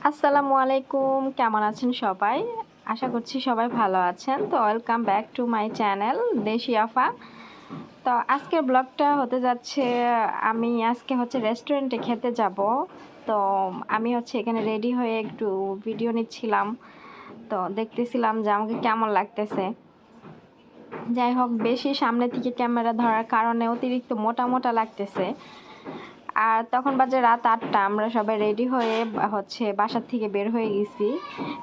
আসসালামু আলাইকুম, কেমন আছেন সবাই? আশা করছি সবাই ভালো আছেন। তো welcome back to my channel দেশি আফা। তো আজকের ব্লগটা হতে যাচ্ছে, আমি আজকে রেস্টুরেন্টে খেতে যাব। তো আমি এখানে রেডি হয়ে একটু ভিডিও নিচ্ছিলাম। তো দেখতেছিলাম যে আমাকে কেমন লাগতেছে। যাই হোক, বেশি সামনে থেকে ক্যামেরা ধরার কারণে অতিরিক্ত মোটা মোটা লাগতেছে। আর তখন বাজে রাত 8টা, আমরা সবাই রেডি হয়ে বাসার থেকে বের হয়ে গেছি।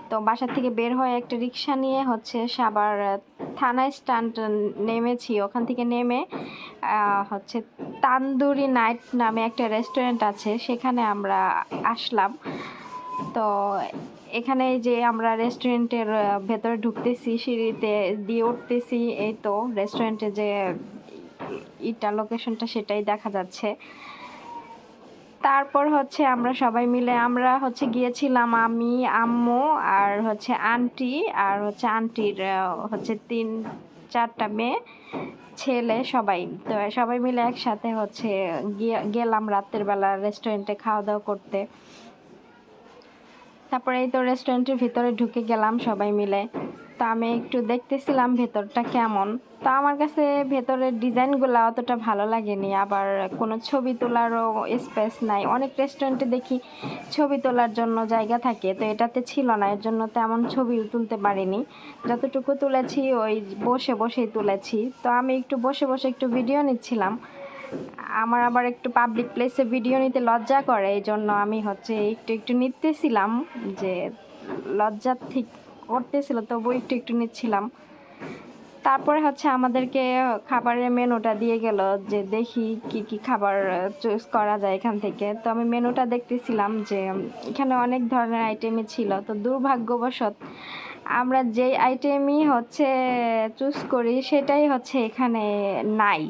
তো বাসার থেকে বের হয়ে একটা রিক্সা নিয়ে সাভার থানা স্ট্যান্ড নেমেছি। ওখান থেকে নেমে তান্দুরি নাইট নামে একটা রেস্টুরেন্ট আছে, সেখানে আমরা আসলাম। তো এখানে যে আমরা রেস্টুরেন্টের ভেতরে ঢুকতেছি, সিঁড়িতে দিয়ে উঠতেছি, এই তো রেস্টুরেন্টের যে লোকেশনটা সেটাই দেখা যাচ্ছে। তারপর আমরা সবাই মিলে গিয়েছিলাম, আমি, আম্মু আর আন্টি, আর আন্টির 3-4টা মেয়ে, ছেলে, সবাই। তো সবাই মিলে একসাথে গেলাম রাতের বেলা রেস্টুরেন্টে খাওয়া দাওয়া করতে। তারপরে এই তো রেস্টুরেন্টের ভিতরে ঢুকে গেলাম সবাই মিলে। তো আমি একটু দেখতেছিলাম ভেতরটা কেমন। তো আমার কাছে ভেতরের ডিজাইনগুলো অতটা ভালো লাগেনি, আবার কোনো ছবি তোলারও স্পেস নাই। অনেক রেস্টুরেন্টে দেখি ছবি তোলার জন্য জায়গা থাকে, তো এটাতে ছিল না, এর জন্য তেমন ছবি তুলতে পারিনি। যতটুকু তুলেছি ওই বসে বসেই তুলেছি। তো আমি একটু বসে বসে একটু ভিডিও নিচ্ছিলাম। আমার আবার একটু পাবলিক প্লেসে ভিডিও নিতে লজ্জা করে, এই জন্য আমি একটু একটু নিতেছিলাম, যে লজ্জা ঠিক করতেছিল, তবু একটু একটু নিচ্ছিলাম। তারপরে আমাদেরকে খাবারের মেনুটা দিয়ে গেল, যে দেখি কি কি খাবার চুজ করা যায় এখান থেকে। তো আমি মেনুটা দেখতেছিলাম যে এখানে অনেক ধরনের আইটেমই ছিল। তো দুর্ভাগ্যবশত আমরা যেই আইটেমই চুজ করি সেটাই এখানে নাই।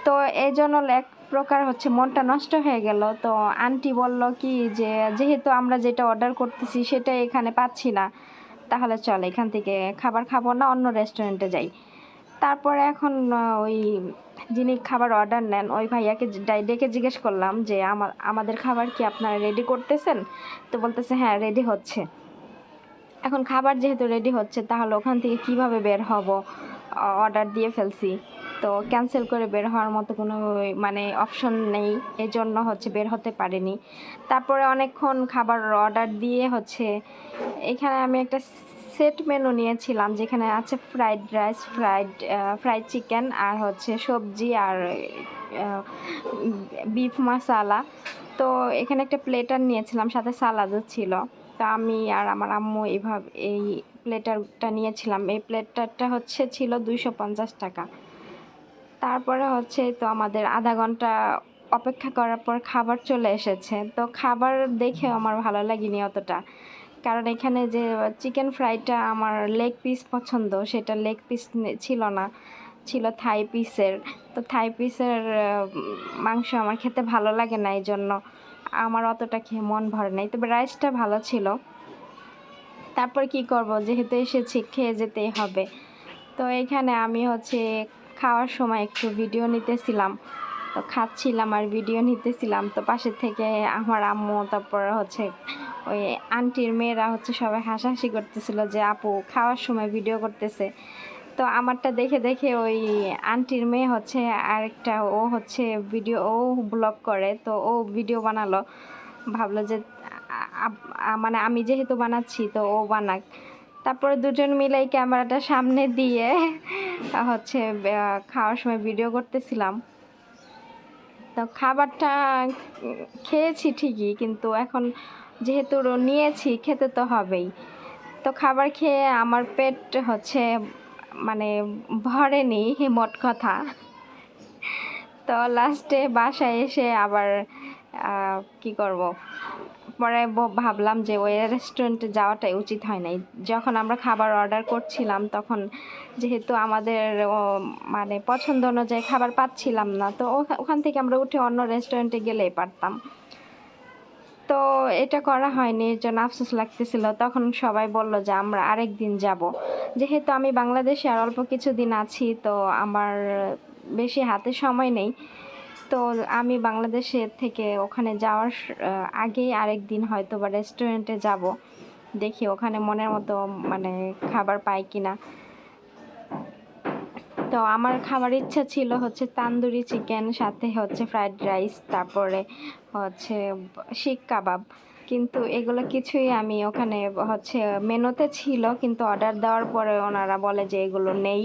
তো এই জন্য এক প্রকার মনটা নষ্ট হয়ে গেল। তো আন্টি বলল কি, যে যেহেতু আমরা যেটা অর্ডার করতেছি সেটাই এখানে পাচ্ছি না, তাহলে চল এখান থেকে খাবার খাবো না, অন্য রেস্টুরেন্টে যাই। তারপরে এখন ওই যিনি খাবার অর্ডার নেন ওই ভাইয়াকে ডেকে জিজ্ঞেস করলাম যে আমাদের খাবার কি আপনারা রেডি করতেছেন? তো বলতেছে হ্যাঁ, রেডি হচ্ছে। এখন খাবার যেহেতু রেডি হচ্ছে, তাহলে ওখান থেকে কিভাবে বের হব? অর্ডার দিয়ে ফেলছি, তো ক্যান্সেল করে বের হওয়ার মতো কোনো অপশন নেই, এই জন্য বের হতে পারিনি। তারপরে অনেকক্ষণ খাবার অর্ডার দিয়ে এখানে আমি একটা সেট মেনু নিয়েছিলাম, যেখানে আছে ফ্রাইড রাইস, ফ্রাইড চিকেন, আর সবজি, আর বিফ মশালা। তো এখানে একটা প্লেটার নিয়েছিলাম, সাথে সালাদও ছিল। তা আমি আর আমার আম্মু এই প্লেটারটা নিয়েছিলাম। এই প্লেটারটা ছিল 250 টাকা। তারপরে তো আমাদের আধা ঘন্টা অপেক্ষা করার পর খাবার চলে এসেছে। তো খাবার দেখে আমার ভালো লাগেনি অতটা, কারণ এখানে যে চিকেন ফ্রাইটা আমার লেগ পিস পছন্দ, সেটা লেগ পিস ছিল না, ছিল থাই পিসের। তো থাই পিসের মাংস আমার খেতে ভালো লাগে না, এই জন্য আমার অতটা খেয়ে মন ভরে নাই। তবে রাইসটা ভালো ছিল। তারপর কি করব, যেহেতু এসেছি খেয়ে যেতেই হবে। তো এখানে আমি খাওয়ার সময় একটু ভিডিও নিতেছিলাম। তো খাচ্ছিলাম আর ভিডিও নিতেছিলাম। তো পাশে থেকে আমার আম্মু, তারপর ওই আন্টির মেয়েরা সবাই হাসাহাসি করতেছিল যে আপু খাওয়ার সময় ভিডিও করতেছে। তো আমারটা দেখে দেখে ওই আন্টির মেয়ে আরেকটা, ও ভিডিও, ও ব্লগ করে, তো ও ভিডিও বানালো। ভাবলো যে আমি যেহেতু বানাচ্ছি তো ও বানাক। তারপরে দুজন মিলেই ক্যামেরাটা সামনে দিয়ে খাওয়ার সময় ভিডিও করতেছিলাম। তো খাবারটা খেয়েছি ঠিকই, কিন্তু এখন যেহেতু নিয়েছি খেতে তো হবেই। তো খাবার খেয়ে আমার পেট ভরেনি, মোট কথা। তো লাস্টে বাসায় এসে আবার কি করব, পরে ভাবলাম যে ওই রেস্টুরেন্টে যাওয়াটাই উচিত হয় নাই। যখন আমরা খাবার অর্ডার করছিলাম, তখন যেহেতু আমাদের পছন্দ অনুযায়ী খাবার পাচ্ছিলাম না, তো ওখান থেকে আমরা উঠে অন্য রেস্টুরেন্টে গেলেই পারতাম। তো এটা করা হয়নি, এর জন্য আফসোস লাগতেছিল। তখন সবাই বলল যে আমরা আরেক দিন যাব। যেহেতু আমি বাংলাদেশে আর অল্প কিছুদিন আছি, তো আমার বেশি হাতে সময় নেই। তো তো আমি বাংলাদেশের থেকে ওখানে যাওয়ার আগেই আরেক দিন হয়তো বা রেস্টুরেন্টে যাব, দেখি ওখানে মনের মতো মানে খাবার পাই কিনা। তো আমার খাবার ইচ্ছা ছিল হচ্ছে তান্দুরি চিকেন, সাথে হচ্ছে ফ্রাইড রাইস, তারপরে হচ্ছে শিক কাবাব, কিন্তু এগুলো কিছুই আমি ওখানে হচ্ছে মেনুতে ছিল, কিন্তু অর্ডার দেওয়ার পরে ওনারা বলে যে এগুলো নেই।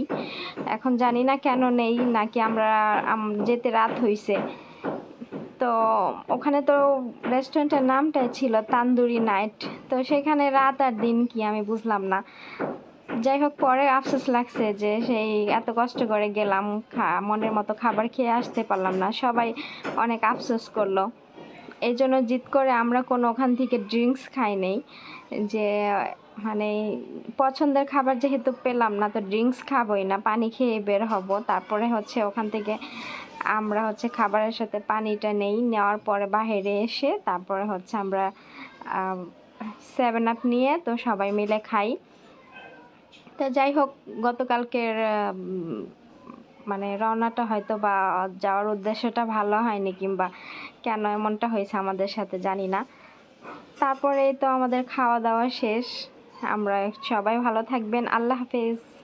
এখন জানি না কেন নেই, নাকি আমরা যেতে রাত হয়েছে। তো ওখানে তো রেস্টুরেন্টের নামটাই ছিল তান্দুরি নাইট, তো সেখানে রাত আর দিন কি আমি বুঝলাম না। যাই হোক, পরে আফসোস লাগছে যে সেই এত কষ্ট করে গেলাম, মনের মতো খাবার খেয়ে আসতে পারলাম না, সবাই অনেক আফসোস করলো। এই জন্য জিদ করে আমরা কোনো ওখান থেকে ড্রিঙ্কস খাই নেই, যে মানে পছন্দের খাবার যেহেতু পেলাম না, তো ড্রিঙ্কস খাবোই না, পানি খেয়ে বের হব। তারপরে হচ্ছে ওখান থেকে আমরা হচ্ছে খাবারের সাথে পানিটা নেওয়ার পরে বাইরে এসে তারপরে হচ্ছে আমরা 7 আপ নিয়ে তো সবাই মিলে খাই। তো যাই হোক, গতকালকের মানে রওনাটা হয়তো বা যাওয়ার উদ্দেশ্যটা ভালো হয়নি, কিংবা কেন এমনটা হয়েছে আমাদের সাথে জানি না। তারপরে তো আমাদের খাওয়া দাওয়া শেষ। আমরা সবাই ভালো থাকবেন। আল্লাহ হাফেজ।